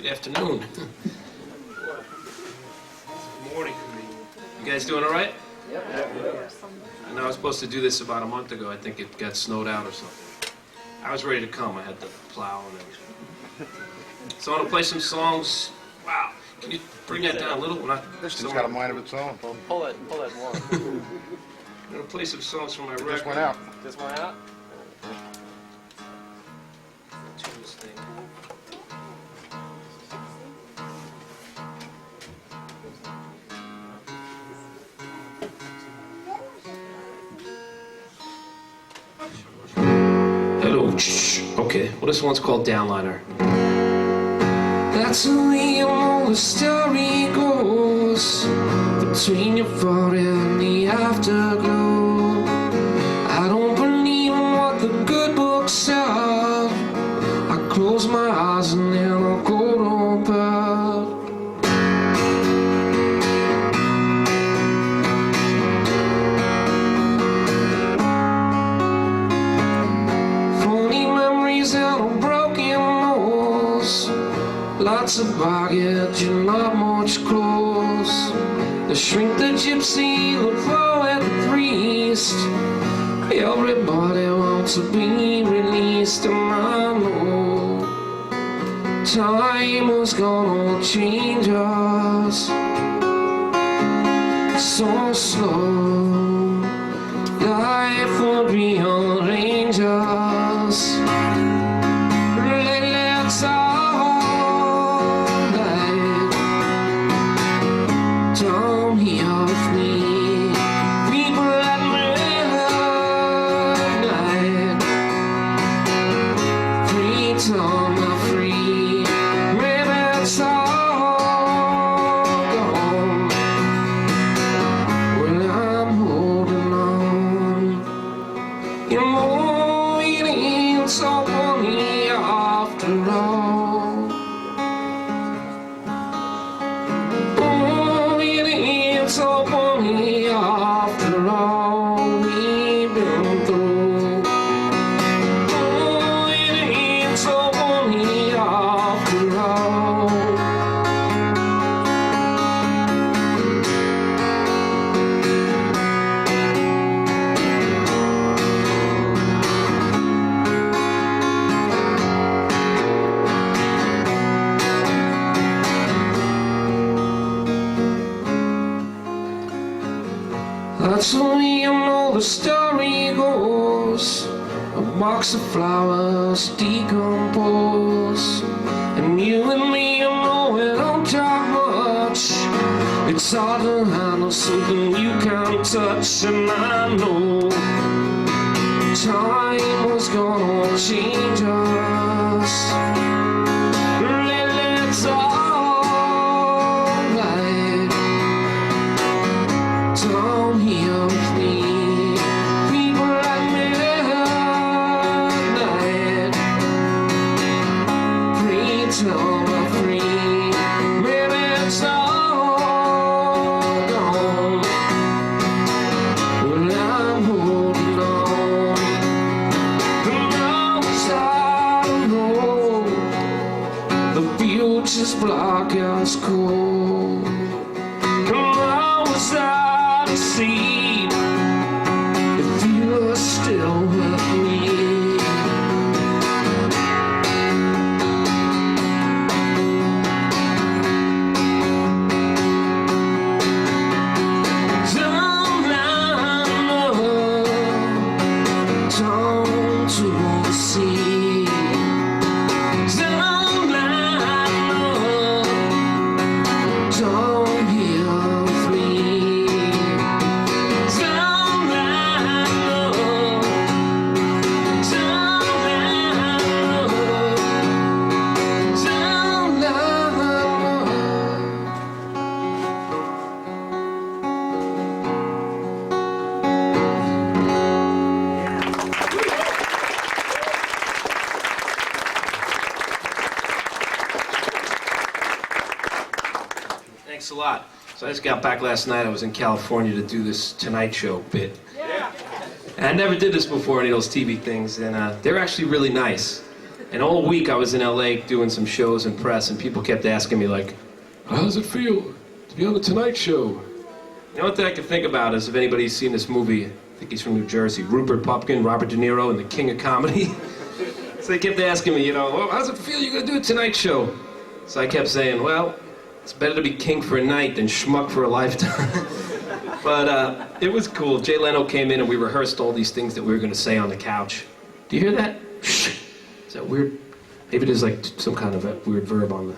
Good afternoon. Morning. You guys doing all right? Yep. I know I was supposed to do this about a month ago. I think it got snowed out or something. I was ready to come. I had the plow and everything. So I want to play some songs. Wow. Can you bring that down a little? This thing's got a mind of its own. Pull that one. I'm going to play some songs from my record. Just went out. This one out? Tune this thing. Hello. Okay. Well, this one's called Downliner. That's the way you know the story goes, between your body and the afterglow. I don't believe in what the good books say. I close my eyes and then I go to bed. Funny memories and a broken nose, lots of baggage and not much clothes. The shrink, the gypsy, the poet, the priest, everybody wants to be released. And I know time was gonna change us so slow. Life would rearrange us. Let's all down here with me, people at midnight, free time not free, maybe it's all gone. Well, I'm holding on. You know it ain't so funny after all. So funny after all we've been through. Oh, it ain't so funny after all. That's the way you know the story goes. A box of flowers decompose, and you and me, you know we don't talk much. It's hard to handle something you can't touch. And I know time was gonna change us. Let's all right down here with me, people at midnight, free till I'm free, maybe it's all gone. Well, I'm holding on, and now it's hard to know, the future's black as coal. And now it's hard to see if you're still with me. Down to the sea, down here with me, down Thanks a lot. So I just got back last night. I was in California to do this Tonight Show bit. Yeah. And I never did this before, any of those TV things, and they're actually really nice. And all week I was in LA doing some shows and press, and people kept asking me like, how does it feel to be on the Tonight Show? You know what I can think about is if anybody's seen this movie, I think he's from New Jersey, Rupert Pupkin, Robert De Niro, and the King of Comedy. So they kept asking me, you know, well, how does it feel you're gonna do a Tonight Show? So I kept saying, well, it's better to be king for a night than schmuck for a lifetime. But it was cool. Jay Leno came in and we rehearsed all these things that we were gonna say on the couch. Do you hear that? Shh. Is that weird? Maybe there's like some kind of a weird verb on the...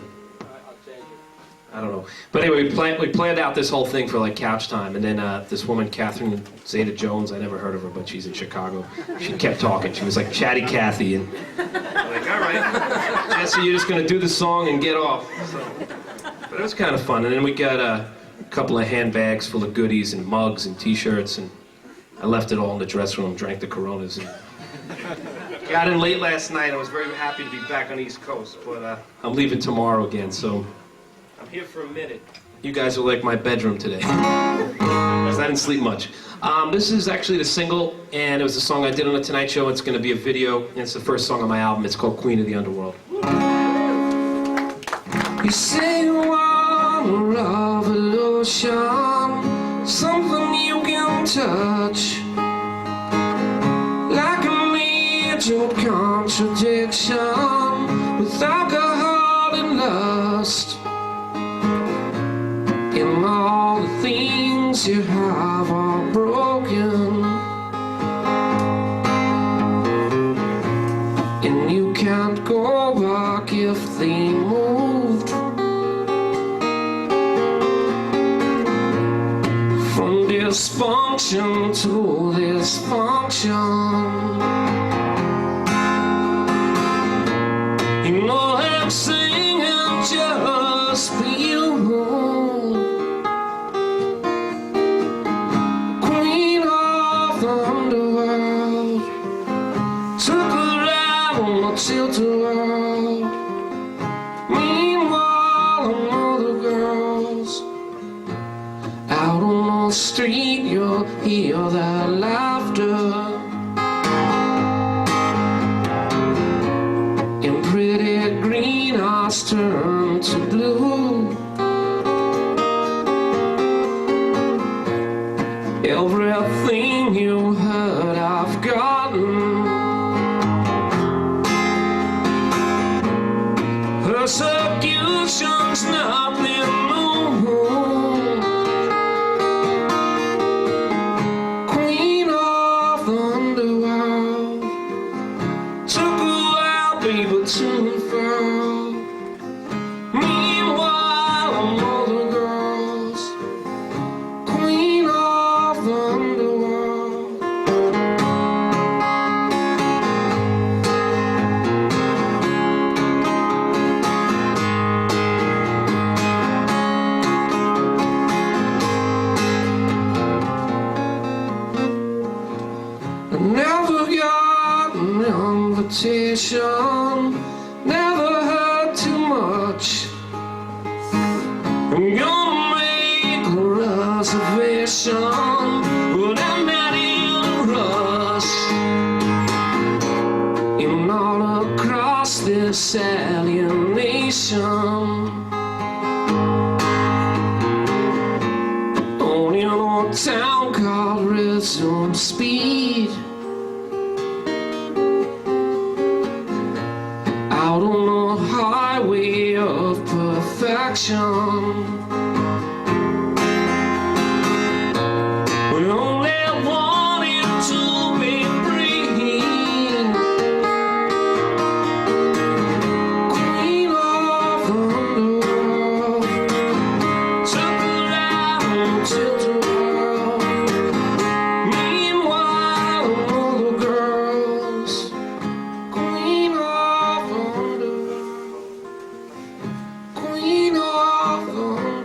I don't know. But anyway, we planned out this whole thing for like couch time, and then this woman, Catherine Zeta-Jones, I never heard of her, but she's in Chicago. She kept talking. She was like Chatty Cathy, and I'm like, all right, Jesse, you're just gonna do the song and get off. So, but it was kind of fun. And then we got a couple of handbags full of goodies and mugs and T-shirts, and I left it all in the dressing room, drank the Coronas, and got in late last night. I was very happy to be back on the East Coast, but I'm leaving tomorrow again, so. I'm here for a minute. You guys are like my bedroom today. Because I didn't sleep much. This is actually the single, and it was a song I did on The Tonight Show. It's going to be a video, and it's the first song on my album. It's called Queen of the Underworld. You say you want a revolution, something you can touch, like a major contradiction, with alcohol and lust. And all the things you have are broken, and you can't go back if they moved from dysfunction to dysfunction. You know I'm singing just for you. Tilt around. Meanwhile, other girls out on the street, you'll hear that laughter, and pretty green eyes turn to blue. Everything you heard, I've gotten. Persecution's nothing new. Queen of the underworld, took a while, baby, to unfurl. Meanwhile, other girls, queen of the underworld. Never got an invitation, never heard too much. I'm gonna make a reservation, but I'm not in a rush. And all across this alienation, on in a town called Rhythm Speed. Out on the highway of perfection, we only wanted to be free. Queen of the underworld, took her out and tilt her out. Meanwhile, other girls, queen of the underworld, queen of the underworld.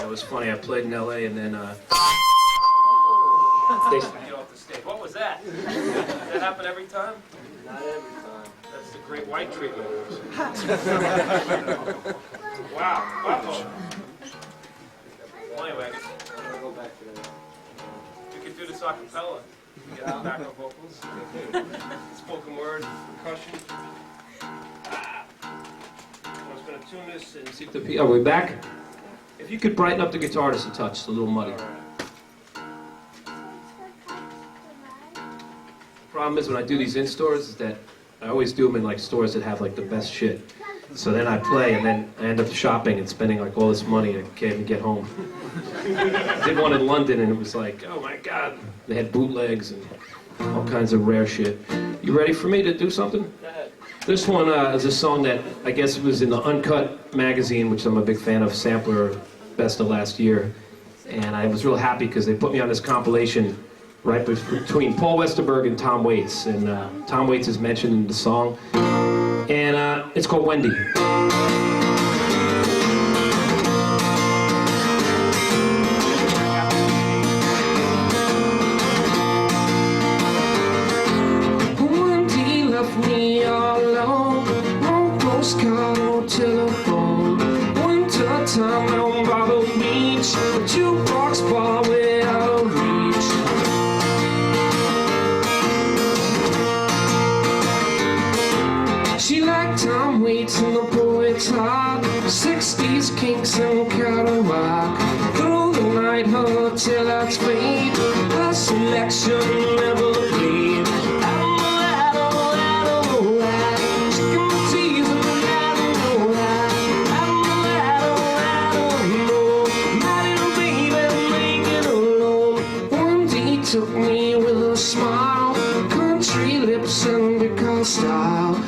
it was funny. I played in L.A. and then they get off the stage. What was that? Does that happen every time? Not every time. That's the great white treatment. Wow. Uh-oh. Well, anyway, I guess I'll go back to that. You could do this a cappella. You get the backup vocals. Spoken word, percussion. I was going to tune this and see if the... Are we back? If you could brighten up the guitar just a touch, it's a little muddy. The problem is when I do these in stores is that I always do them in like stores that have like the best shit. So then I play and then I end up shopping and spending like all this money and I can't even get home. I did one in London and it was like, oh my God, they had bootlegs and all kinds of rare shit. You ready for me to do something? Go ahead. This one is a song that I guess was in the Uncut magazine, which I'm a big fan of, Sampler, Best of Last Year. And I was real happy because they put me on this compilation right between Paul Westerberg and Tom Waits. And Tom Waits is mentioned in the song. And it's called Wendy. Wendy left me all alone. No postcard, no telephone. Winter time down by the beach. A jukebox bar way out of reach. She liked Tom Waits and the poet's heart, 60s kinks and Cadillac. Through the night her taillights fade, her selection never played. I don't know why, she can tease and I don't know why. I don't know, my little baby, make it alone. Wendy took me with a smile, country lips and guitar style.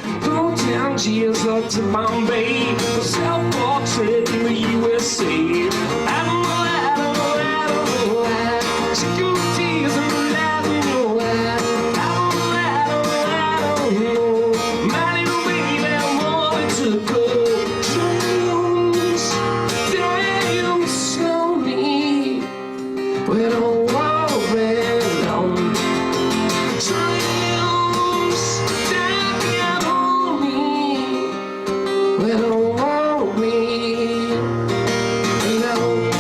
Down years up to Bombay, self-portrait in the USA. I don't know why, she can tease and I don't know why. I don't know, my little baby, I wanted to go. Dreams, damn slowly, we don't want to be alone. Dreams, damn on me. We don't want me alone.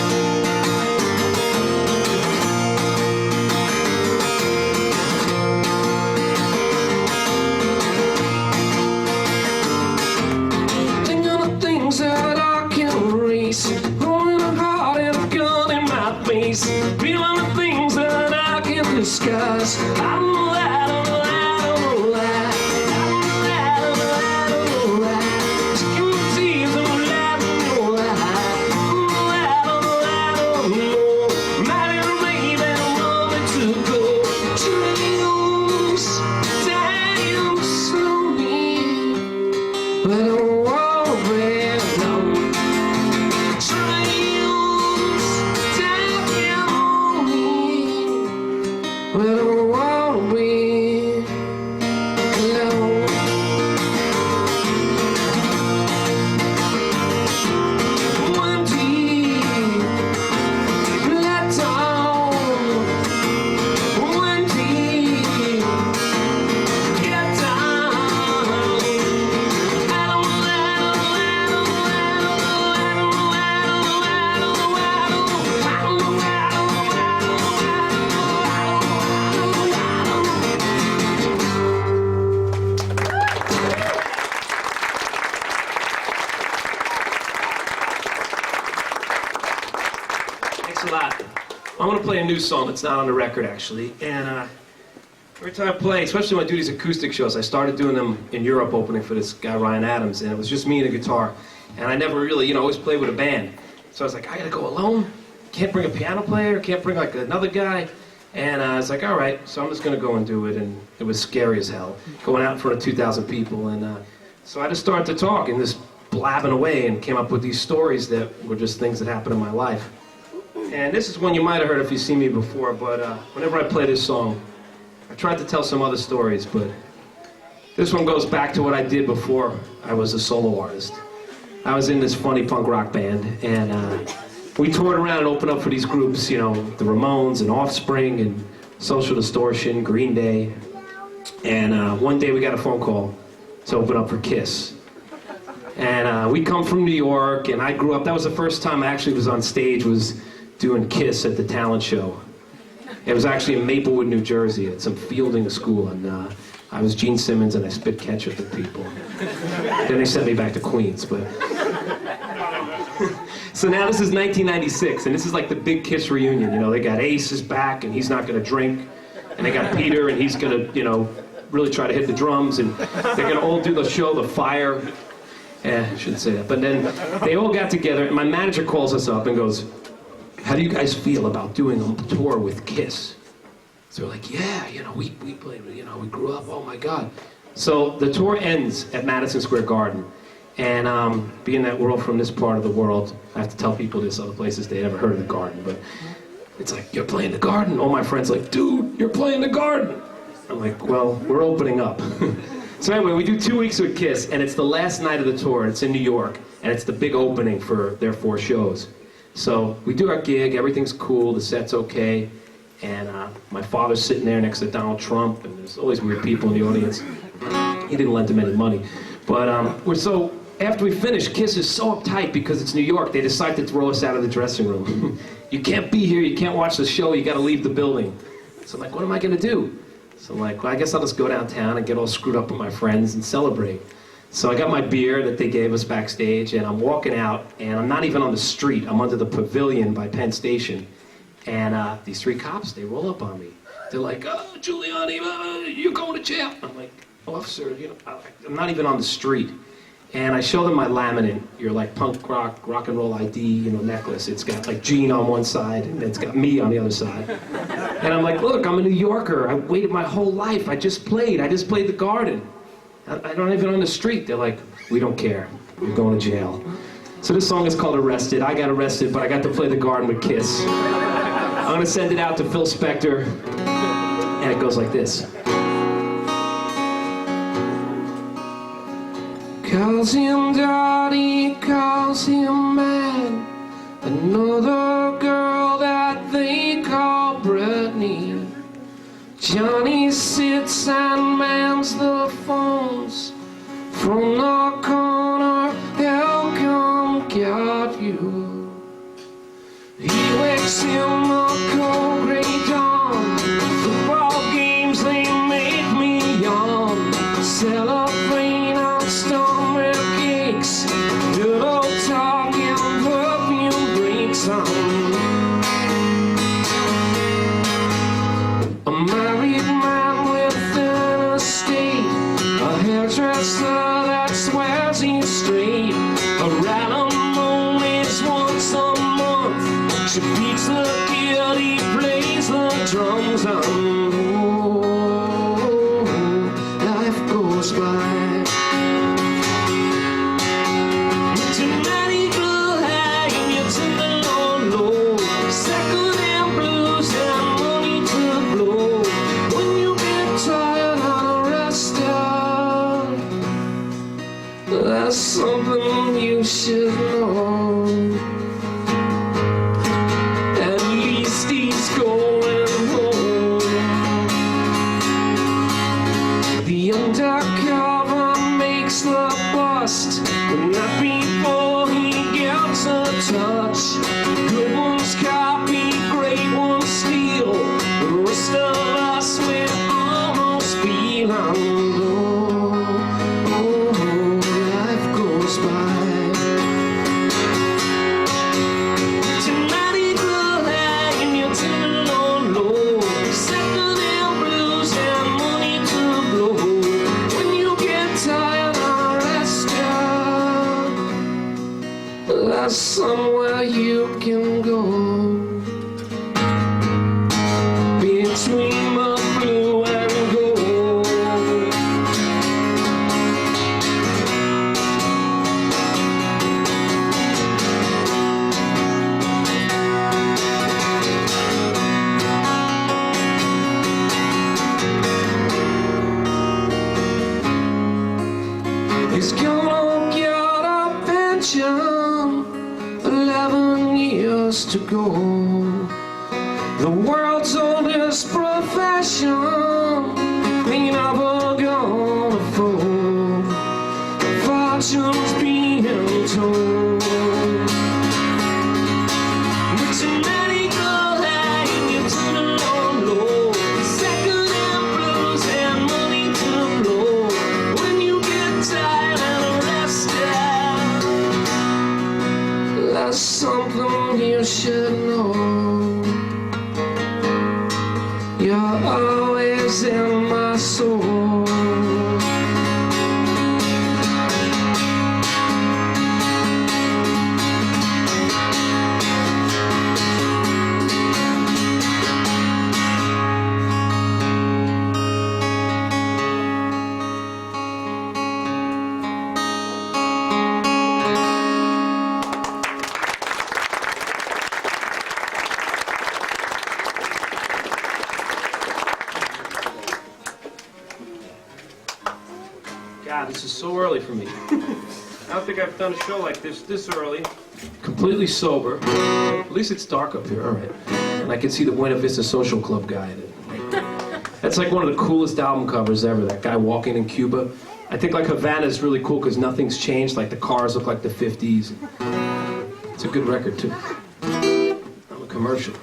Thinking of things that I can erase, holding a heart and a gun in my face, feeling the things that I can't discuss. I don't know that. I want to play a new song that's not on the record, actually. And every time I play, especially when I do these acoustic shows, I started doing them in Europe, opening for this guy, Ryan Adams, and it was just me and a guitar. And I never really, always played with a band. So I was like, I gotta go alone? Can't bring a piano player, can't bring like another guy. And I was like, all right, so I'm just gonna go and do it. And it was scary as hell, going out in front of 2,000 people. And so I just started to talk and just blabbing away and came up with these stories that were just things that happened in my life. And this is one you might have heard if you've seen me before, but whenever I play this song, I tried to tell some other stories, but this one goes back to what I did before I was a solo artist. I was in this funny punk rock band, and we toured around and opened up for these groups, you know, the Ramones and Offspring and Social Distortion, Green Day. And one day we got a phone call to open up for Kiss. And we come from New York, and I grew up, that was the first time I actually was on stage, was doing Kiss at the talent show. It was actually in Maplewood, New Jersey, at some fielding school, and I was Gene Simmons, and I spit ketchup at people. Then they sent me back to Queens, but... So now this is 1996, and this is like the big Kiss reunion, you know, they got Ace is back, and he's not gonna drink, and they got Peter, and he's gonna, you know, really try to hit the drums, and they're gonna all do the show, The Fire. I shouldn't say that, but then they all got together, and my manager calls us up and goes, how do you guys feel about doing a tour with Kiss? So we're like, yeah, you know, we played, you know, we grew up, oh my God. So the tour ends at Madison Square Garden, and being that we're all from this part of the world, I have to tell people this, other places they never heard of the Garden, but it's like, you're playing the Garden? All my friends are like, dude, you're playing the Garden. I'm like, well, we're opening up. So anyway, we do 2 weeks with Kiss, and it's the last night of the tour, and it's in New York, and it's the big opening for their 4 shows. So we do our gig, everything's cool, the set's okay, and my father's sitting there next to Donald Trump, and there's always weird people in the audience. He didn't lend him any money. But after we finish, Kiss is so uptight because it's New York, they decide to throw us out of the dressing room. You can't be here, you can't watch the show, you gotta leave the building. So I'm like, what am I gonna do? So I'm like, well, I guess I'll just go downtown and get all screwed up with my friends and celebrate. So I got my beer that they gave us backstage, and I'm walking out, and I'm not even on the street. I'm under the pavilion by Penn Station. And these 3 cops, they roll up on me. They're like, oh, Giuliani, you're going to jail. I'm like, officer, you know, I'm not even on the street. And I show them my laminate, your like punk rock and roll ID, you know, necklace. It's got like Gene on one side, and it's got me on the other side. And I'm like, look, I'm a New Yorker. I waited my whole life. I just played the Garden. I'm not even on the street. They're like, we don't care. You're going to jail. So this song is called Arrested. I got arrested, but I got to play the Garden with Kiss. I'm gonna send it out to Phil Spector, and it goes like this. Calls him daddy, calls him man. Another girl that they call Brittany. Johnny sits and mans the phones from the corner. How come got you? He wakes in the cold gray dawn. Football games they make me yawn. Celebrate on strawberry cakes. Pillow talk and perfume breaks on. A married man with an estate, a hairdresser that swears he's straight, a random is once a month. She beats the kid, he plays the drums on. Life goes by. That's something you should know. At least he's going home. The undercover makes the bust, but not before he gets a touch. Good ones copy, great ones steal. The rest of us will almost feel unknown. There's somewhere you can go between the blue and gold. He's gonna get a pension 11 years years to go. The world's oldest profession ain't never gonna fold. Fortune's being told. But too many go high and you turn along low. Second-hand blues and money to blow. When you get tired and rested, there's something you should know. You're always in my soul. God, this is so early for me. I don't think I've done a show like this early. Completely sober. At least it's dark up here, all right. And I can see the Buena Vista Social Club guy. That's like one of the coolest album covers ever, that guy walking in Cuba. I think like Havana is really cool because nothing's changed, like the cars look like the 50s. It's a good record too. I'm a commercial.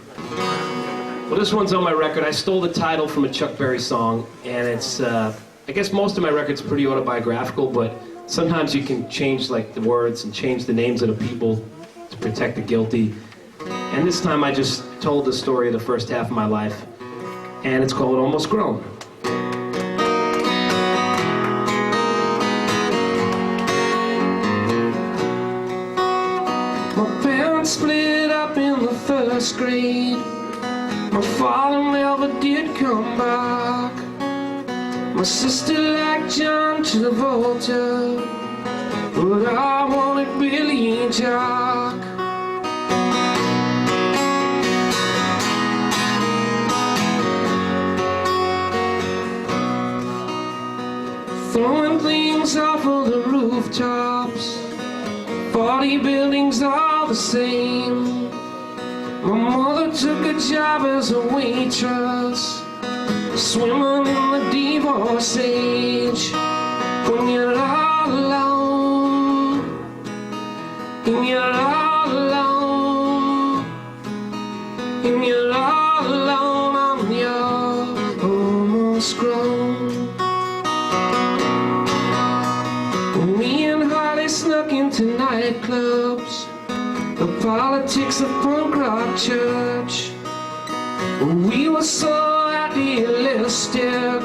Well, this one's on my record. I stole the title from a Chuck Berry song, and it's, I guess most of my record's pretty autobiographical, but sometimes you can change like the words and change the names of the people to protect the guilty. And this time I just told the story of the first half of my life, and it's called Almost Grown. My parents split up in the first grade. My father never did come back. My sister liked John Travolta, but I wanted Billy Jack. Throwing things off of the rooftops, 40 buildings all the same. My mother took a job as a waitress, swimming in the divorce age. When you're all alone, and you're all alone, and you're all alone on your almost grown. Me and Harley snuck into nightclubs, the politics of punk rock church. We were so idealistic,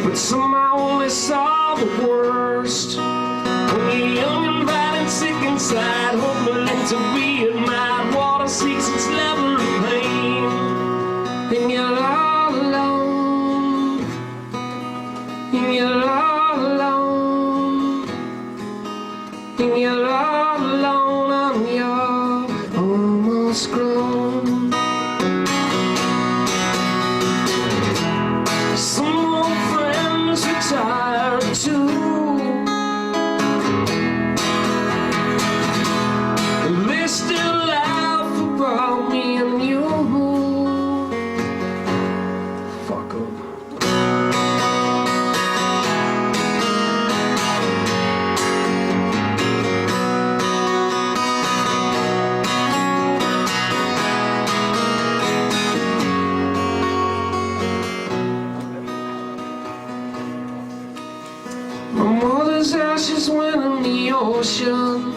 but somehow only saw the worst. When you're young and bad and sick inside, hoping to be admired, water seeks its level of pain. And you're all alone, and you're all alone, and you're all alone on your almost grown. Tired too. They still laugh about me and you. Fuck 'em. Ashes went in the ocean,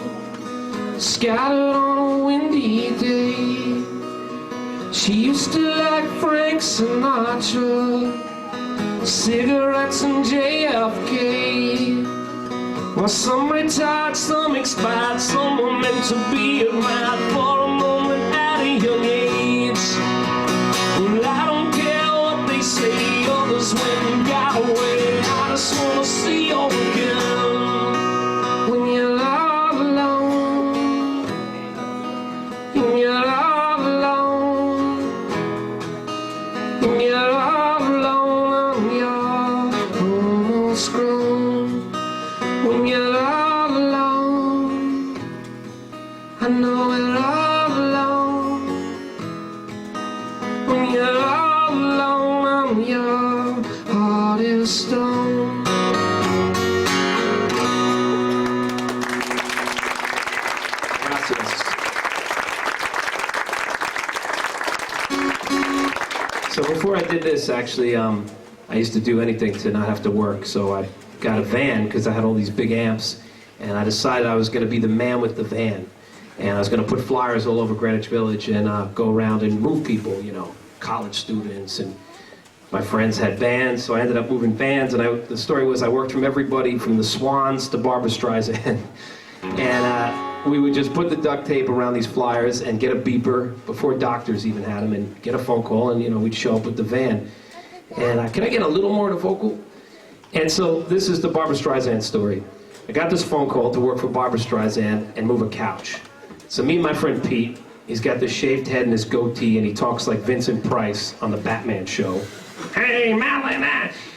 scattered on a windy day. She used to like Frank Sinatra, cigarettes and JFK. Well, some retired, some expired, some were meant to be admired for a moment at a young age. Well, I don't care what they say, others went and got away. I just wanna see you again. When you're all alone, and you're all alone, and you're all alone, and you're almost grown. When you're all alone, I know we're all alone. So before I did this, actually, I used to do anything to not have to work. So I got a van because I had all these big amps, and I decided I was going to be the man with the van. And I was going to put flyers all over Greenwich Village and go around and move people, you know, college students. And my friends had vans, so I ended up moving vans. And the story was I worked from everybody from the Swans to Barbra Streisand. And we would just put the duct tape around these flyers and get a beeper before doctors even had them, and get a phone call, and, you know, we'd show up with the van. And can I get a little more to vocal? And so this is the Barbra Streisand story. I got this phone call to work for Barbra Streisand and move a couch. So me and my friend Pete, he's got this shaved head and this goatee, and he talks like Vincent Price on the Batman show. Hey, Malin!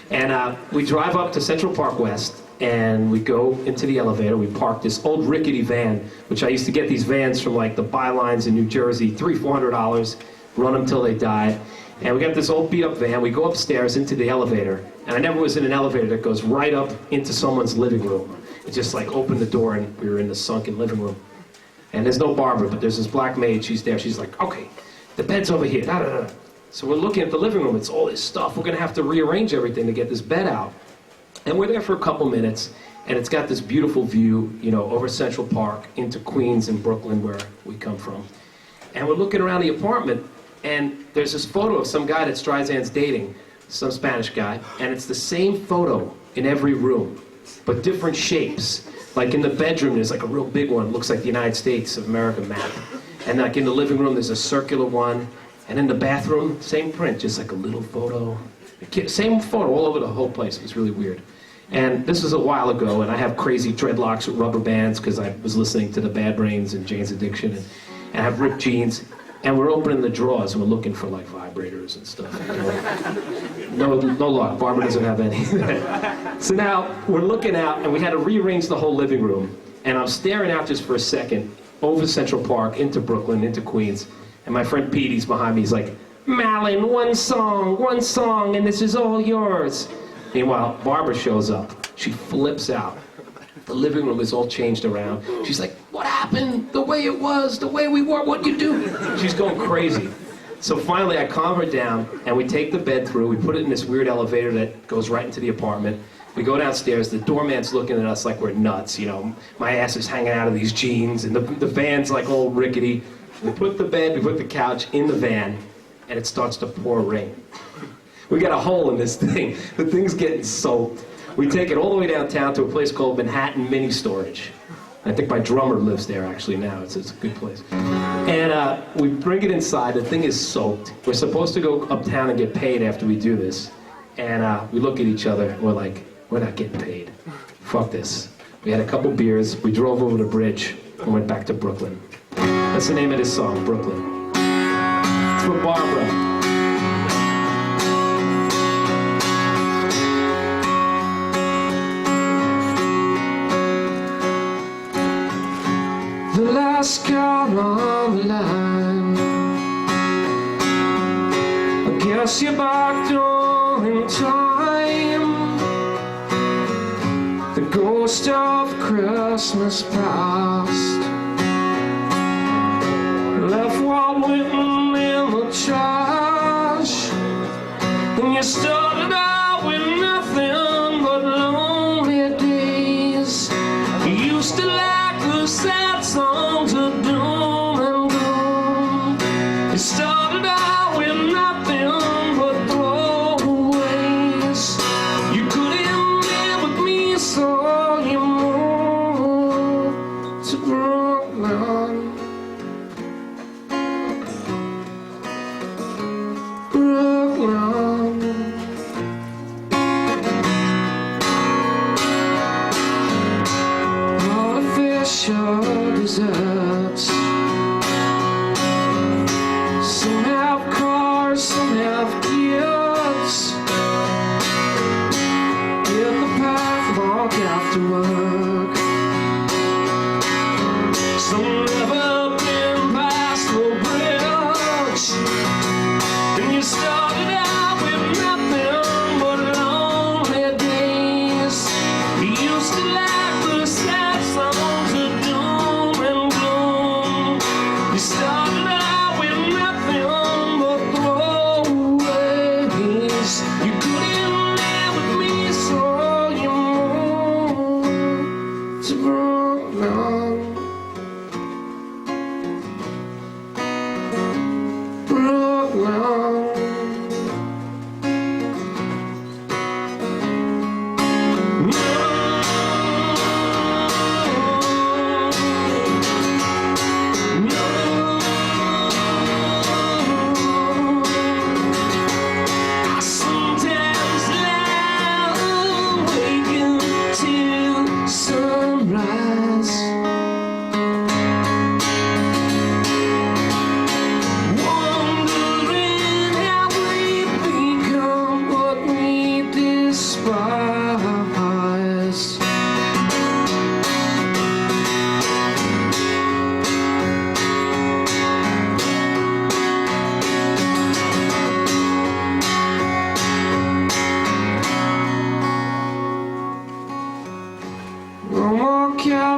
And we drive up to Central Park West, and we go into the elevator. We park this old rickety van, which I used to get these vans from like the bylines in New Jersey, $300-400, run them till they die. And we got this old beat-up van. We go upstairs into the elevator, and I never was in an elevator that goes right up into someone's living room. It just like opened the door, and we were in the sunken living room. And there's no Barbara, but there's this black maid. She's there. She's like, okay, the bed's over here. Da, da, da. So we're looking at the living room. It's all this stuff. We're going to have to rearrange everything to get this bed out. And we're there for a couple minutes, and it's got this beautiful view, you know, over Central Park into Queens and Brooklyn, where we come from. And we're looking around the apartment, and there's this photo of some guy that Streisand's dating, some Spanish guy, and it's the same photo in every room, but different shapes. Like in the bedroom, there's like a real big one, looks like the United States of America map. And like in the living room, there's a circular one. And in the bathroom, same print, just like a little photo. Same photo all over the whole place. It was really weird. And this was a while ago, and I have crazy dreadlocks with rubber bands because I was listening to the Bad Brains and Jane's Addiction, and I have ripped jeans. And we're opening the drawers, and we're looking for like vibrators and stuff. You know? No luck. Barbara doesn't have any. So now we're looking out, and we had to rearrange the whole living room. And I'm staring out just for a second over Central Park into Brooklyn, into Queens. And my friend Pete, he's behind me. He's like, Malin, one song, and this is all yours. Meanwhile, Barbara shows up. She flips out. The living room is all changed around. She's like, what happened? The way it was, the way we were, what'd you do? She's going crazy. So finally, I calm her down, and we take the bed through. We put it in this weird elevator that goes right into the apartment. We go downstairs. The doorman's looking at us like we're nuts. You know, my ass is hanging out of these jeans, and the van's like all rickety. We put the bed, we put the couch in the van, and it starts to pour rain. We got a hole in this thing. The thing's getting soaked. We take it all the way downtown to a place called Manhattan Mini Storage. I think my drummer lives there actually now. It's a good place. And we bring it inside. The thing is soaked. We're supposed to go uptown and get paid after we do this. And we look at each other, and we're like, we're not getting paid. Fuck this. We had a couple beers. We drove over the bridge and went back to Brooklyn. That's the name of this song, Brooklyn. It's for Barbara. The last card on the line, I guess you're back door in time. The ghost of Christmas past left Walt Whitman in the trash, and you started out with nothing but lonely days. You used to like the sad songs of doom and gloom. You started out with nothing but throwaways. You couldn't live with me, so you moved to Brooklyn. Artificial desserts. Some have cars, some have kids. Hit the path, walk after work. Some never been past the bridge. And you started out with nothing but lonely days. You used to like the sad songs of doom and gloom. You started out with nothing but throwaways. Brooklyn.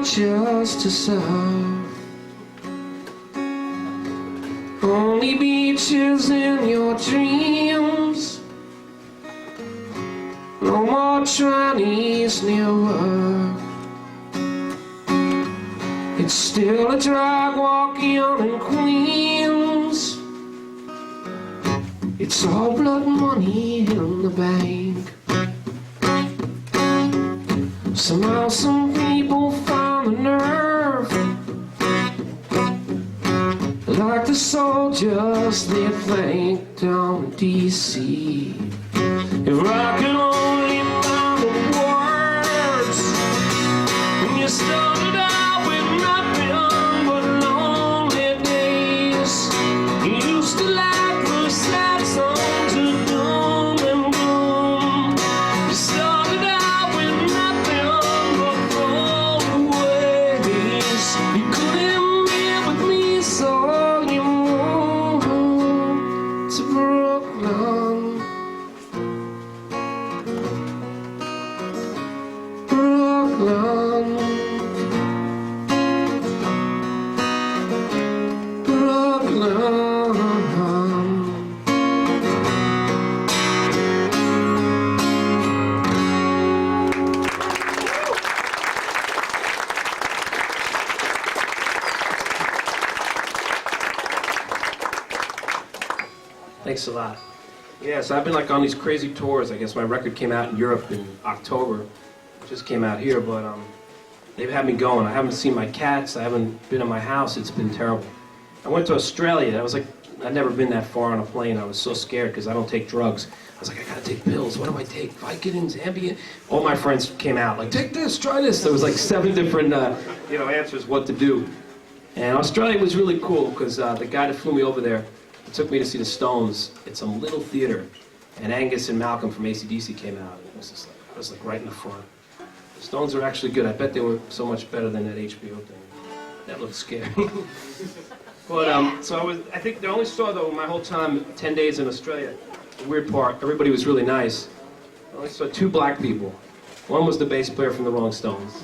Just to serve, only beaches in your dreams, no more trannies near work. It's still a drag walking on in Queens. It's all blood money in the bank. Somehow some people found the nerve, like the soldiers they flanked down in D.C. If I could only find the words, when you started out with nothing but lonely days. You used to like the sad songs of doom and gloom. You started out with nothing but throwaways. You couldn't live with me, so you moved to Brooklyn. Brooklyn. Thanks a lot. Yes, I've been like on these crazy tours. I guess my record came out in Europe in October. Just came out here, but they've had me going. I haven't seen my cats. I haven't been in my house. It's been terrible. I went to Australia. I was like, I'd never been that far on a plane. I was so scared because I don't take drugs. I was like, I gotta take pills. What do I take? Vicodins, Ambien? All my friends came out like, take this, try this. There was like 7 different, answers what to do. And Australia was really cool because the guy that flew me over there took me to see the Stones at some little theater, and Angus and Malcolm from AC/DC came out. It was just like, I was like right in the front. The Stones are actually good. I bet they were so much better than that HBO thing. That looked scary. But I think they only saw though my whole time, 10 days in Australia. The weird part, everybody was really nice. I only saw 2 black people. One was the bass player from the Rolling Stones.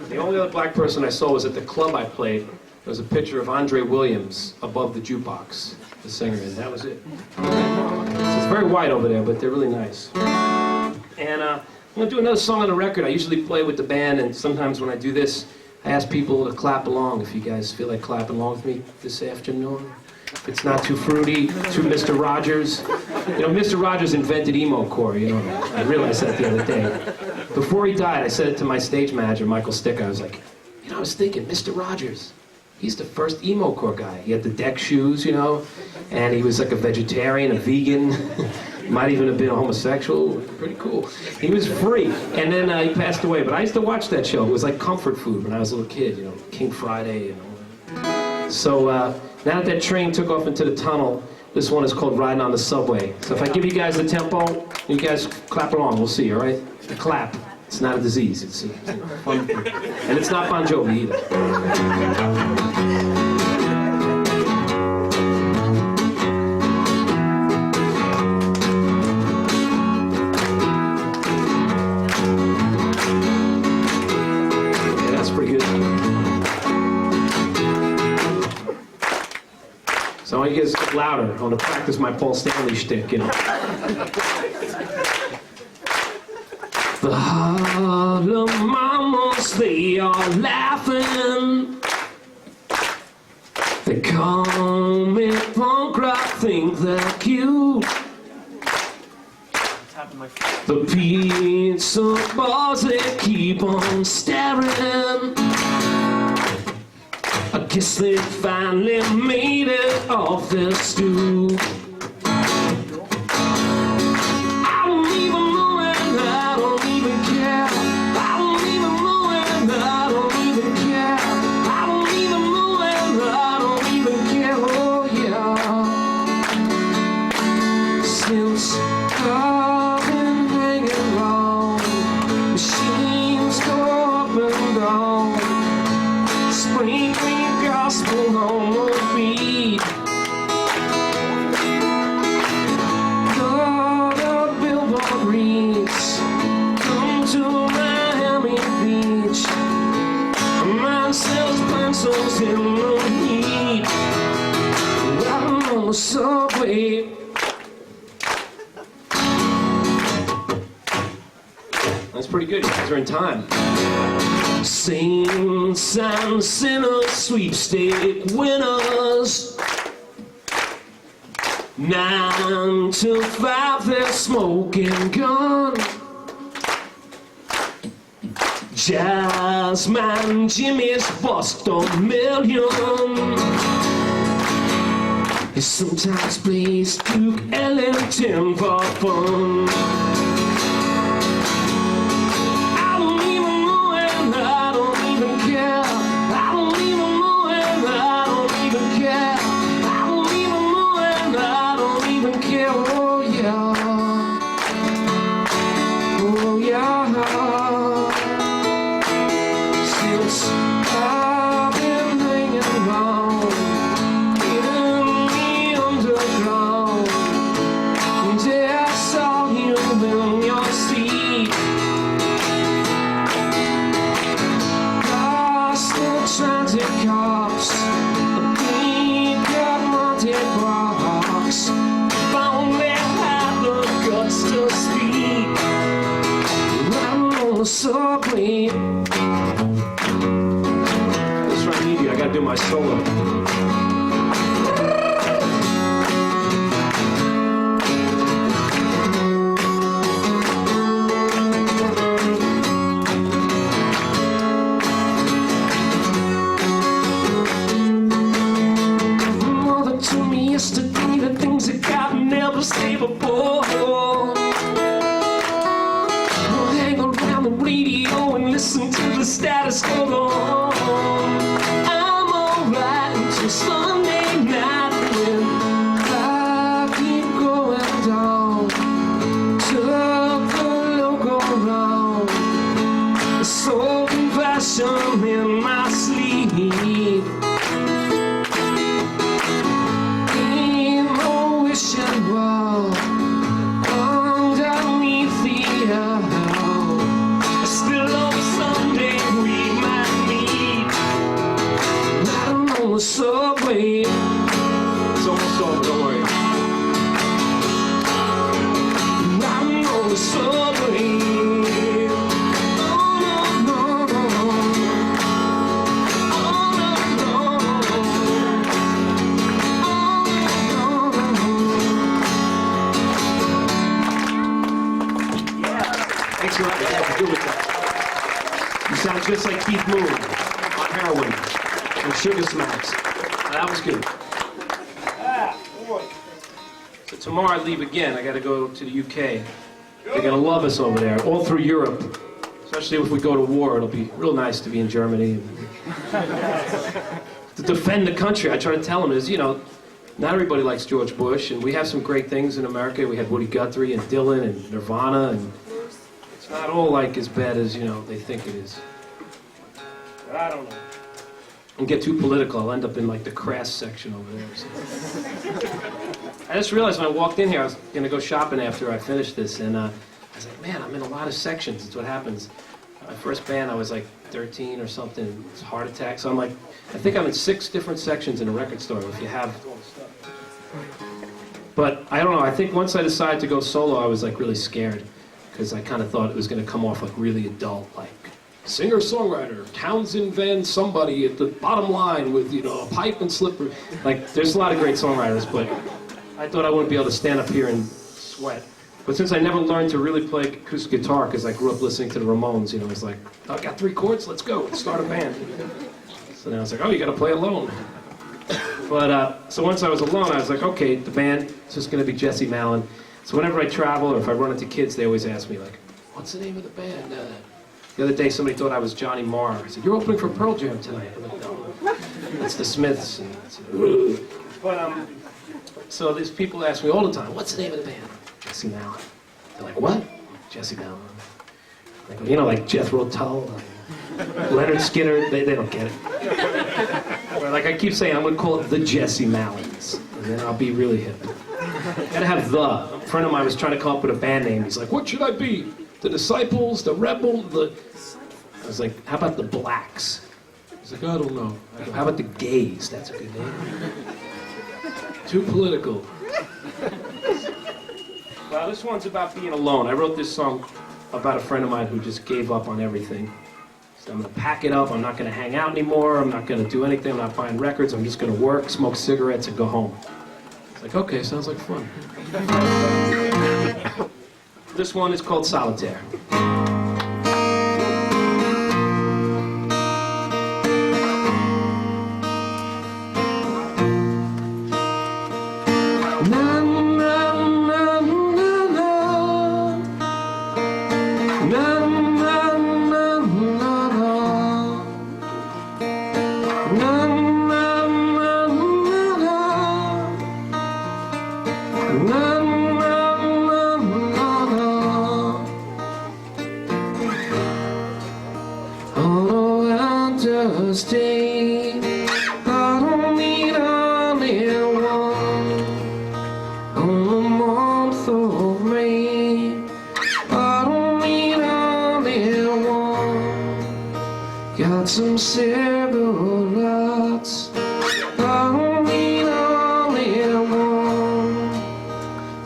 The only other black person I saw was at the club I played. There was a picture of Andre Williams above the jukebox, the singer, and that was it. So it's very white over there, but they're really nice. And I'm going to do another song on the record. I usually play with the band, and sometimes when I do this, I ask people to clap along if you guys feel like clapping along with me this afternoon. If it's not too fruity, to Mr. Rogers. You know, Mr. Rogers invented emo core, you know. I realized that the other day. Before he died, I said it to my stage manager, Michael Stick. I was like, you know, I was thinking, Mr. Rogers, he's the first emo core guy. He had the deck shoes, you know, and he was like a vegetarian, a vegan. Might even have been a homosexual. Pretty cool. He was free, and then he passed away. But I used to watch that show. It was like comfort food when I was a little kid, you know, King Friday and all that. So now that that train took off into the tunnel, this one is called Riding on the Subway. So if I give you guys the tempo, you guys clap along. We'll see, all right? The clap. It's not a disease. It's fun. And it's not Bon Jovi either. So I want you guys to get louder. I want to practice my Paul Stanley shtick, you know. The Harlem Mamas, they are laughing. They Call me punk rock, think they're cute. The pizza bars, they keep on staring. I guess they finally made it off their stoop. I don't even know and I don't even care. I don't even know and I don't even care. I don't even know and I don't even care. Oh yeah. Since I've been hanging around, machines go up and down. Sprinkling gospel on the beat. The billboard reads, come to Miami Beach. A man sells pencils in the heat. Riding on the subway. That's pretty good, you guys are in time. Saints and sinners, sweepstake winners. 9 to 5, they're smoking gun. Jazzman Jimmy's bust $1 million. He sometimes plays Duke Ellington for fun. Subway. That's right, I need you. I gotta do my solo. Mother told me yesterday the things that God never say before. Radio and listen to the status go on. I'm alright until Sunday night when I keep going down to the local round. The soul confession in my sleep. Ain't no wishing well underneath the house. Subway. It's almost over, don't worry. I'm on the subway. Oh no, no, no. Oh no, no. Oh no, no. Yeah. Thanks a lot. What to do with that? You sound just like Keith Moon on heroin. And Sugar Smacks. That was good. So tomorrow I leave again. I got to go to the UK. They're going to love us over there, all through Europe. Especially if we go to war, it'll be real nice to be in Germany. To defend the country, I try to tell them is, you know, not everybody likes George Bush, and we have some great things in America. We had Woody Guthrie and Dylan and Nirvana, and it's not all like as bad as, you know, they think it is. But I don't know. And get too political, I'll end up in like the crass section over there. So. I just realized when I walked in here, I was going to go shopping after I finished this, and I was like, man, I'm in a lot of sections. It's what happens. My first band, I was like 13 or something. It's heart attack. So I'm like, I think I'm in 6 different sections in a record store if you have. But I don't know, I think once I decided to go solo, I was like really scared, because I kind of thought it was going to come off like really adult, like singer-songwriter, Townsend Van somebody at the bottom line with, you know, a pipe and slipper. Like, there's a lot of great songwriters, but I thought I wouldn't be able to stand up here and sweat. But since I never learned to really play acoustic guitar, because I grew up listening to the Ramones, you know, it's like, oh, I got 3 chords, let's go, let's start a band. So now it's like, oh, you got to play alone. But, so once I was alone, I was like, okay, the band is just going to be Jesse Malin. So whenever I travel or if I run into kids, they always ask me, like, what's the name of the band? The other day, somebody thought I was Johnny Marr. I said, you're opening for Pearl Jam tonight. I'm like, no, that's the Smiths. And but, so these people ask me all the time, what's the name of the band? Jesse Malin. They're like, what? Jesse Malin. Like, you know, like Jethro Tull, Leonard Skinner, they don't get it. Or like I keep saying, I'm going to call it the Jesse Malins, and then I'll be really hip. Gotta have the. A friend of mine was trying to come up with a band name. He's like, what should I be? The Disciples, the Rebel, the... I was like, how about the Blacks? He's like, I don't know. I go, how about the Gays? That's a good name. Too political. Well, this one's about being alone. I wrote this song about a friend of mine who just gave up on everything. So I'm going to pack it up. I'm not going to hang out anymore. I'm not going to do anything. I'm not buying records. I'm just going to work, smoke cigarettes, and go home. It's like, okay, sounds like fun. This one is called Solitaire. Stay. I don't need anyone on a month of rain. I don't need anyone. Got some cigarettes. I don't need anyone.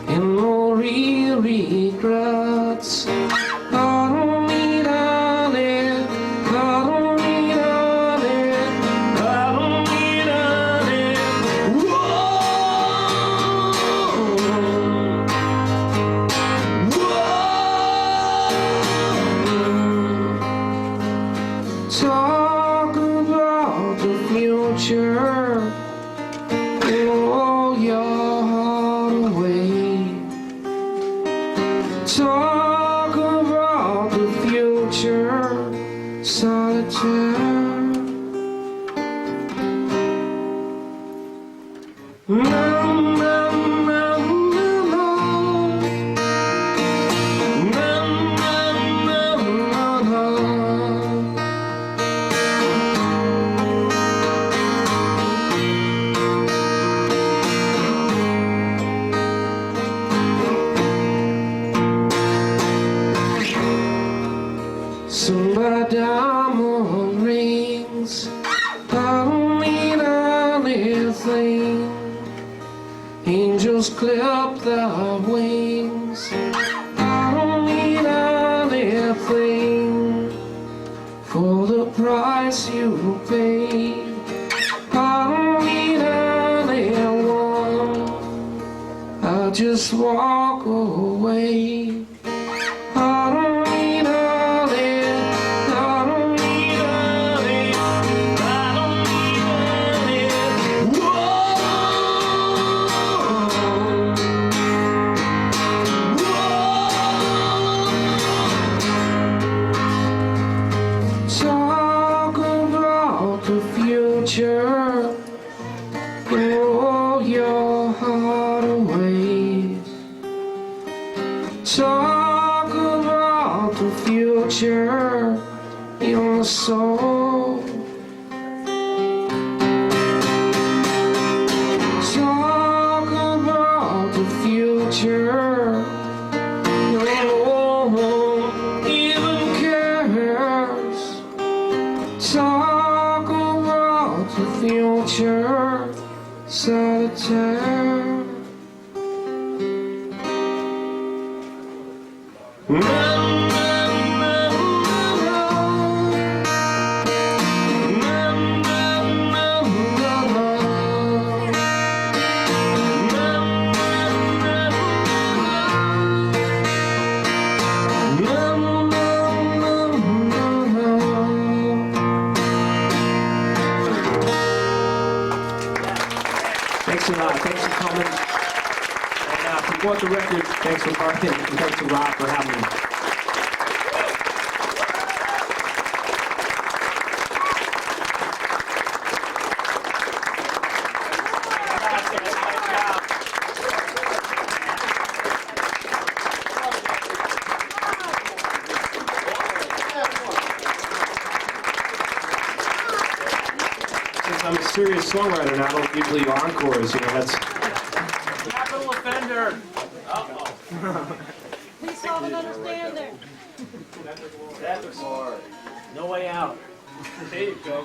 And no real regrets. I don't need any. I don't need any. I don't need any. Talk about the future and roll your heart away. Talk about the future, solitaire. Na, na, na, na, na. Na, na, na, na, na. Some buy diamond rings. I don't need anything. Angels clip their wings. I don't need anything for the price you pay. I don't need anyone. I just walk away. I don't need any. I don't need any. I don't need any. Talk about the future and roll your heart away. Talk about the future in your soul. Talk about the future. No one even cares. Talk about the future, solitaire. Na, na, na, na, na. coming. And if you bought the record, thanks for parking. And thanks to Rob for having me. I'm a serious songwriter and I don't usually do encores, you know, that's... Capital offender! Uh-oh. Please solve and understand there. That's hard. No way out. There you go.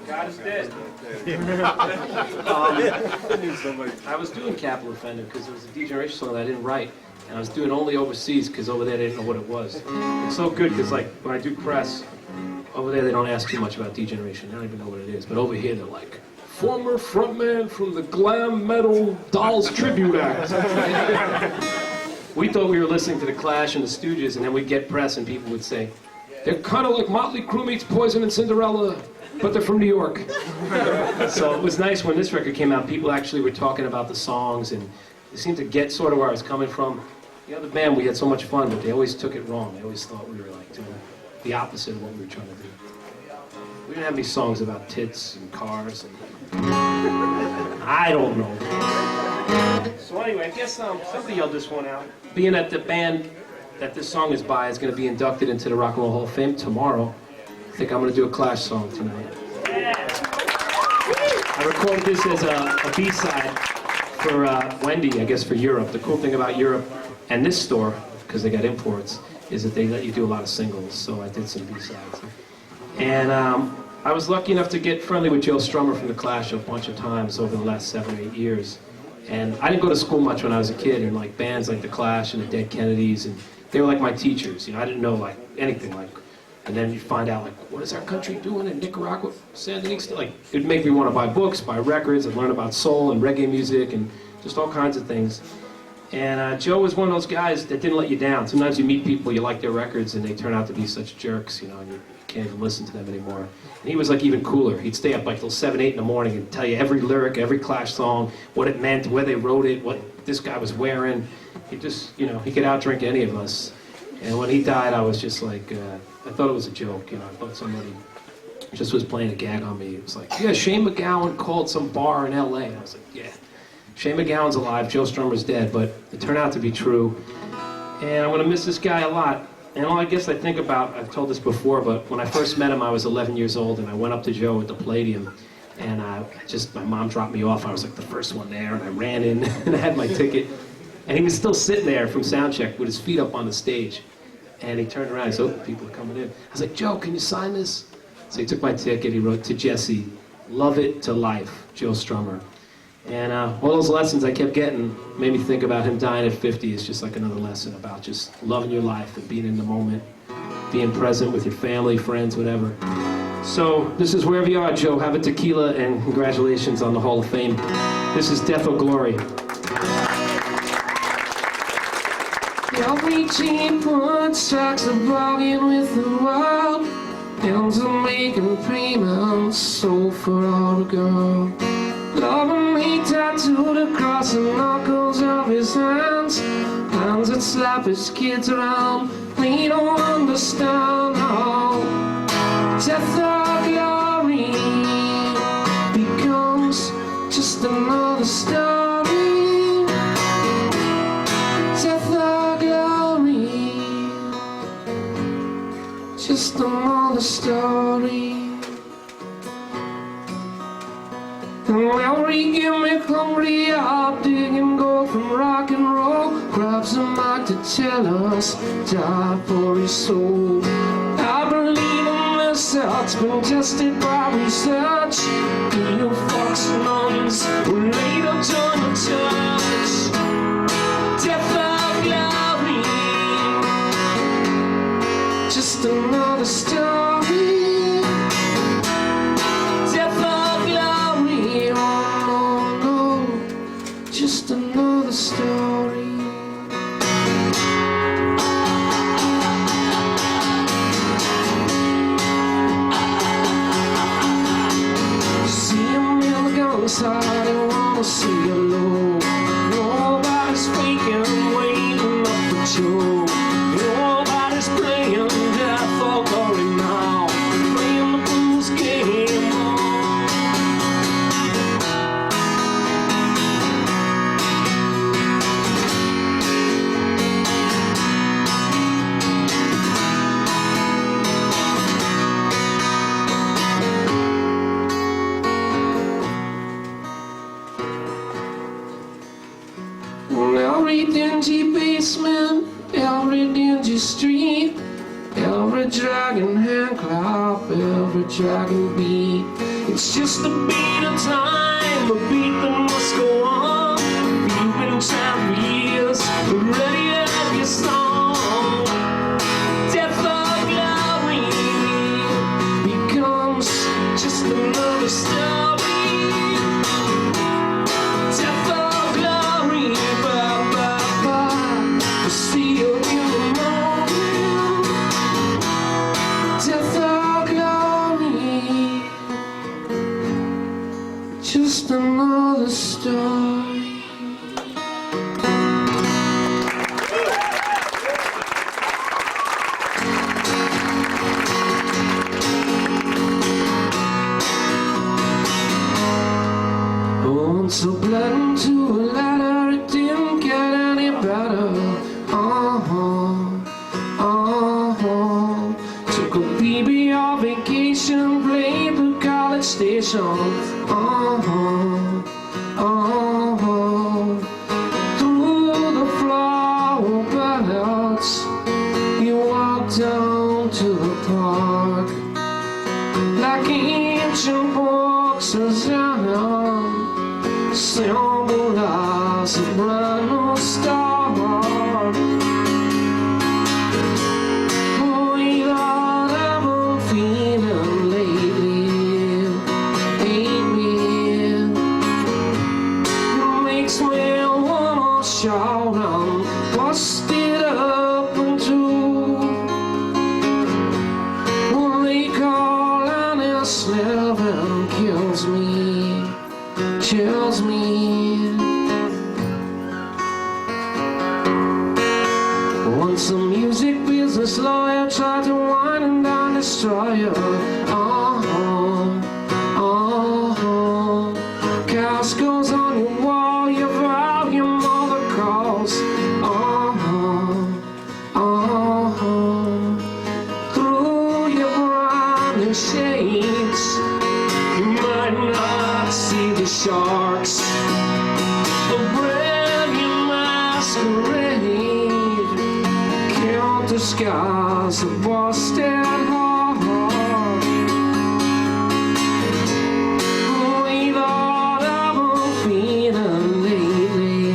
God is dead. I was doing Capital Offender because it was a D-Generation song that I didn't write. And I was doing it only overseas because over there they didn't know what it was. It's so good because like when I do press, over there they don't ask too much about D-Generation. They don't even know what it is. But over here they're like, former frontman from the glam metal Dolls Tribute Act. We thought we were listening to The Clash and the Stooges, and then we'd get press and people would say, they're kind of like Motley Crue meets Poison and Cinderella, but they're from New York. So it was nice when this record came out, people actually were talking about the songs, and they seemed to get sort of where I was coming from. The other band, we had so much fun, but they always took it wrong. They always thought we were like doing the opposite of what we were trying to do. We didn't have any songs about tits and cars and I don't know. So anyway, I guess somebody yelled this one out. Being that the band that this song is by is going to be inducted into the Rock and Roll Hall of Fame tomorrow, I think I'm going to do a Clash song tonight. I recorded this as a B-side for Wendy, I guess for Europe. The cool thing about Europe and this store, because they got imports, is that they let you do a lot of singles, so I did some B-sides. And I was lucky enough to get friendly with Joe Strummer from The Clash a bunch of times over the last 7 or 8 years. And I didn't go to school much when I was a kid, and like bands like The Clash and the Dead Kennedys, and they were like my teachers. You know, I didn't know like anything like. And then you find out like, what is our country doing in Nicaragua, Sandinista? Like, it'd make me want to buy books, buy records, and learn about soul and reggae music and just all kinds of things. And Joe was one of those guys that didn't let you down. Sometimes you meet people, you like their records, and they turn out to be such jerks, you know, and you can't even listen to them anymore. And he was like even cooler. He'd stay up like till 7, 8 in the morning and tell you every lyric, every Clash song, what it meant, where they wrote it, what this guy was wearing. He just, you know, he could outdrink any of us. And when he died, I was just like, I thought it was a joke, you know. I thought somebody just was playing a gag on me. It was like, yeah, Shane MacGowan called some bar in LA. And I was like, yeah, Shane MacGowan's alive, Joe Strummer's dead, but it turned out to be true. And I'm gonna miss this guy a lot. And all I guess I think about, I've told this before, but when I first met him, I was 11 years old, and I went up to Joe at the Palladium, and my mom dropped me off. I was like the first one there, and I ran in, and I had my ticket. And he was still sitting there from soundcheck with his feet up on the stage. And he turned around, he said, oh, people are coming in. I was like, Joe, can you sign this? So he took my ticket, he wrote, to Jesse, love it to life, Joe Strummer. And all those lessons I kept getting made me think about him dying at 50 is just like another lesson about just loving your life and being in the moment, being present with your family, friends, whatever. So this is wherever you are, Joe, have a tequila, and congratulations on the Hall of Fame. This is Death or Glory. Every 18 point strikes a bargain with the world. Ends up making payments, so for all the girl. Loving me tattooed across the knuckles of his hands. Hands that slap his kids around. We don't understand how death or glory becomes just another story. Death or glory, just another story. And every gimmick hungry out digging gold from rock and roll, grabs a mic to tell us, die for his soul. I believe in this, it's been tested by research. You fox nuns were later done to touch. Death or glory, just another story. Just another story. See him in the gun inside and wanna say hello. Nobody's faking, waiting up for Joe. Nobody's playing death or glory now, playing the blues game on. Every dingy basement, every dingy street, every dragon hand clap, every dragon beat. It's just a beat of time, a beat that must go on. You've been trying for years, ready to have your song. Death or glory becomes just another story. Death or glory, we'll see you in the morning. Death or glory, just another story. Once a blood into a ladder, it didn't get any better. Took a BBR vacation, played the college station. Through the flower beds, you walked down to the park like ancient boxes down. Symbolize a brand new start. Without ever feeling lately, lately, it makes me wanna shout and bust it up in two. When they call and it's living kills me, chills me. Once a music business lawyer tried to wind and down destroyer. Cast goes on your wall, your volume all the calls. Through your blinding shades, you might not see the sharks. A brilliant masquerade can't disguise a busted heart. Without ever feeling lately,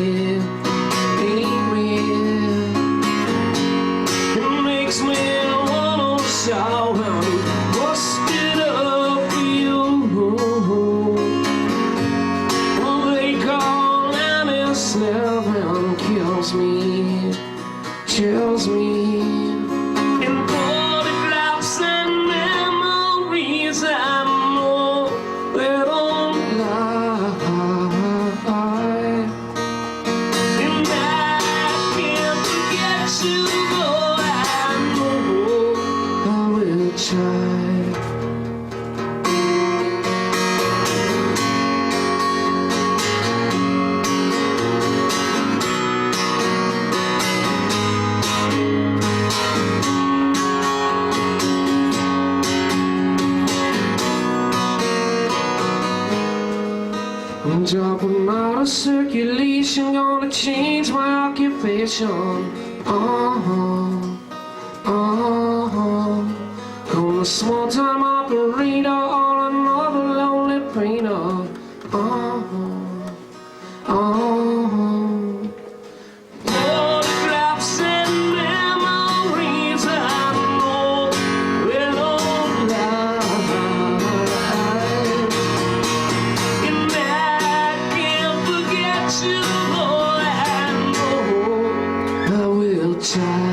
it makes me wanna shout and bust it up for you. They call and it's living kills me, chills me. In photographs and memories, I know they don't lie. And I can't forget you, but I know I will try. I'm dropping out of circulation, gonna change my occupation. I'm a small-time operator or another lonely painter. Photographs and memories, I know they don't lie. And I can't forget you, boy, I know I will try.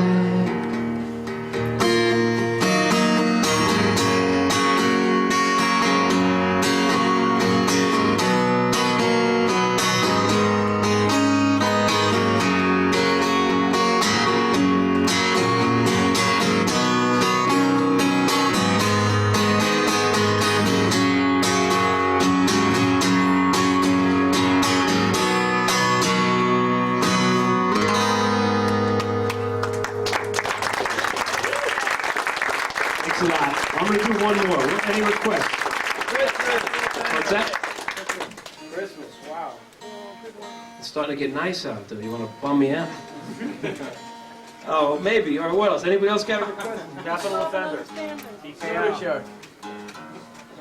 one more. Any requests? What's that? Christmas, wow. It's starting to get nice out there. You want to bum me out? Oh, maybe. Or what else? Anybody else got a request? Capital offender. TKO.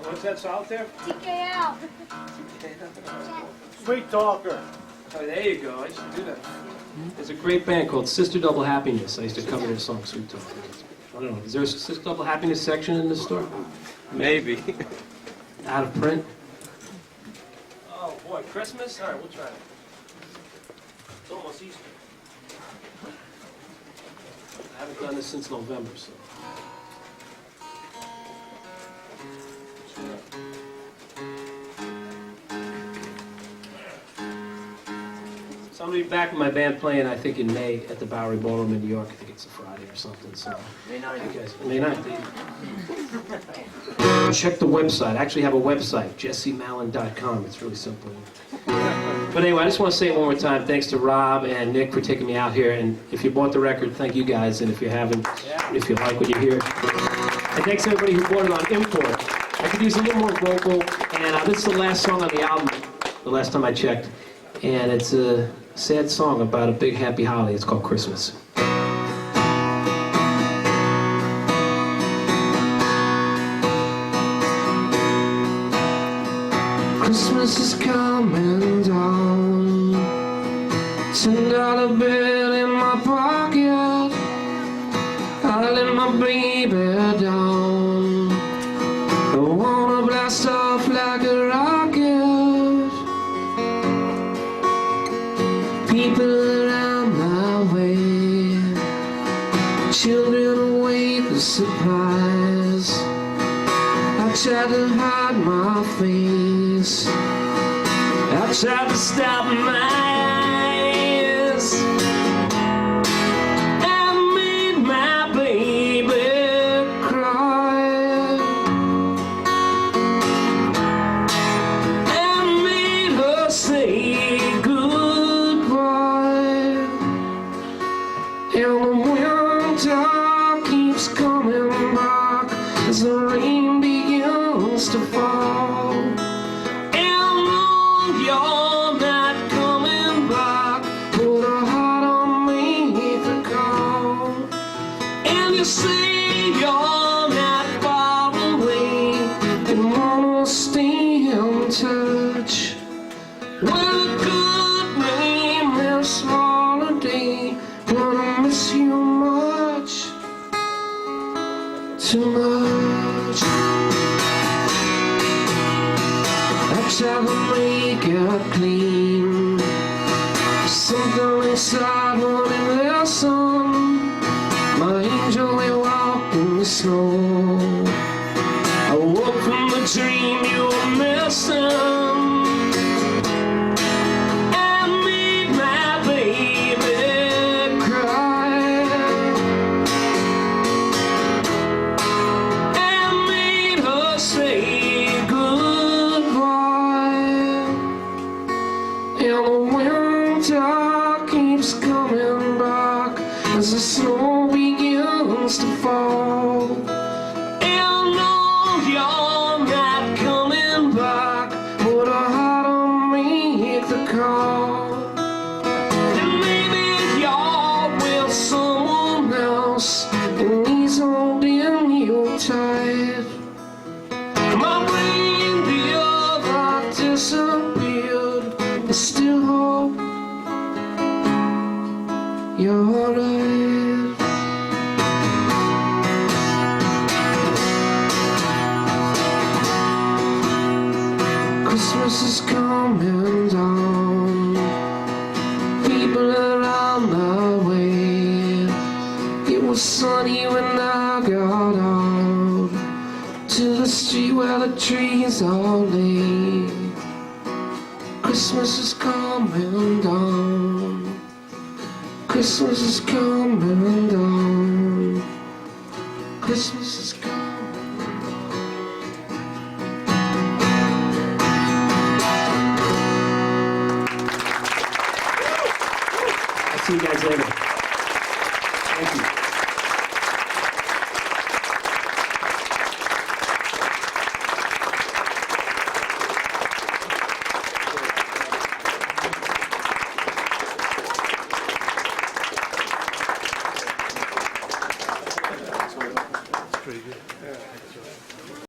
What's that, Solitaire? TKO. Sweet talker. Oh, there you go. I used to do that. There's a great band called Sister Double Happiness. I used to cover their song, Sweet Talk. I don't know. Is there a Sister Double Happiness section in this store? Maybe. Out of print? Oh boy, Christmas? All right, we'll try it. It's almost Easter. I haven't done this since November, so. So I'm going to be back with my band playing, I think, in May at the Bowery Ballroom in New York. I think it's a Friday or something, so. May 9th. You guys, May 9th. Check the website. I actually have a website, jessemalin.com. It's really simple. But anyway, I just want to say it one more time. Thanks to Rob and Nick for taking me out here. And if you bought the record, thank you guys. And if you haven't, if you like what you hear. And thanks to everybody who bought it on import. I could use a little more vocal. And this is the last song on the album, the last time I checked. And it's a sad song about a big happy holiday. It's called Christmas. Christmas is coming down. $10 bill in my pocket. I let my baby down. I wanna blast off like a rocket. People around my way, children await the surprise. I tried to hide my face, I tried to stop my eyes. I made my baby cry. I made her say goodbye. And the winter keeps coming back as the rain begins to fall. And no, you're not coming back. Put a heart on me to call. And you say you're not far away and wanna stay in touch. Well, a good name this holiday. Wanna miss you much, too much. I try to make it clean. Something inside wanting listen. My angel, we walk in the snow. I woke from the dream you were missing. I made my baby cry. I made her say goodbye. And the winter keeps coming back as the snow begins to fall. And no, you're not coming back. Put a heart on me to call. And maybe you're with someone else, and he's holding you tight. My reindeer that disappeared, I still hope you're alright. Christmas is coming down. People are on their way. It was sunny when I got out to the street where the trees all lay. Christmas is coming down. Christmas is coming down. Christmas is coming down. I'll see you guys later. Thank you.